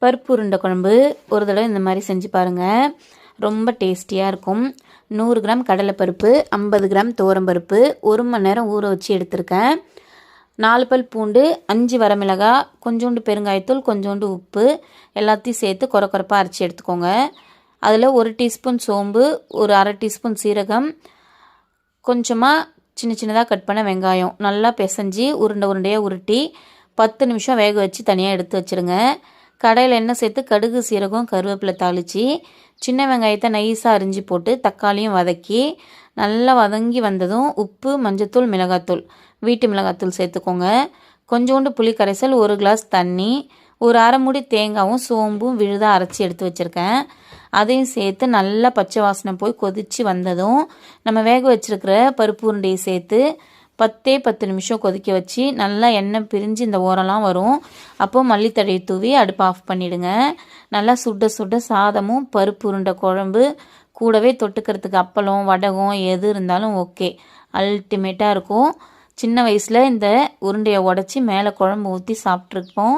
பருப்பு உருண்டை குழம்பு ஒரு தடவை இந்த மாதிரி செஞ்சு பாருங்கள். ரொம்ப டேஸ்டியாக இருக்கும். 100 கிராம் கடலைப்பருப்பு, 50 கிராம் துவரம்பருப்பு 1 மணி நேரம் ஊற வச்சு எடுத்திருக்கேன். 4 பல் பூண்டு, 5 வரமிளகாய், கொஞ்சோண்டு பெருங்காயத்தூள், கொஞ்சோண்டு உப்பு எல்லாத்தையும் சேர்த்து கொரப்பாக அரைச்சி எடுத்துக்கோங்க. அதில் 1 டீஸ்பூன் சோம்பு, ஒரு அரை டீஸ்பூன் சீரகம், கொஞ்சமாக சின்னதாக கட் பண்ண வெங்காயம் நல்லா பிசைஞ்சு உருண்டையாக உருட்டி 10 நிமிஷம் வேக வச்சு தனியாக எடுத்து வச்சுருங்க. கடாயில் எண்ணெய் சேர்த்து கடுகு, சீரகம், கருவேப்பிலை தாளித்து சின்ன வெங்காயத்தை நைஸாக அரிஞ்சு போட்டு தக்காளியும் வதக்கி நல்லா வதங்கி வந்ததும் உப்பு, மஞ்சத்தூள், மிளகாத்தூள், வீட்டு மிளகாத்தூள் சேர்த்துக்கோங்க. கொஞ்சோண்டு புளி கரைசல், 1 கிளாஸ் தண்ணி, ஒரு அரை மூடி தேங்காயும் சோம்பும் விழுதாக அரைச்சி எடுத்து வச்சுருக்கேன். அதையும் சேர்த்து நல்லா பச்சை வாசனை போய் கொதித்து வந்ததும் நம்ம வேக வச்சுருக்கிற பருப்பு உருண்டையை சேர்த்து 10 நிமிஷம் கொதிக்க வச்சு நல்லா எண்ணெய் பிரிஞ்சு இந்த ஓரெல்லாம் வரும். அப்போது மல்லித்தழையை தூவி அடுப்பு ஆஃப் பண்ணிவிடுங்க. நல்லா சுட சுட சாதமும் பருப்பு உருண்டை குழம்பு கூடவே தொட்டுக்கிறதுக்கு அப்பளம், வடகம் எது இருந்தாலும் ஓகே, அல்டிமேட்டாக இருக்கும். சின்ன வயசில் இந்த உருண்டையை உடச்சி மேலே குழம்பு ஊற்றி சாப்பிட்ருப்போம்.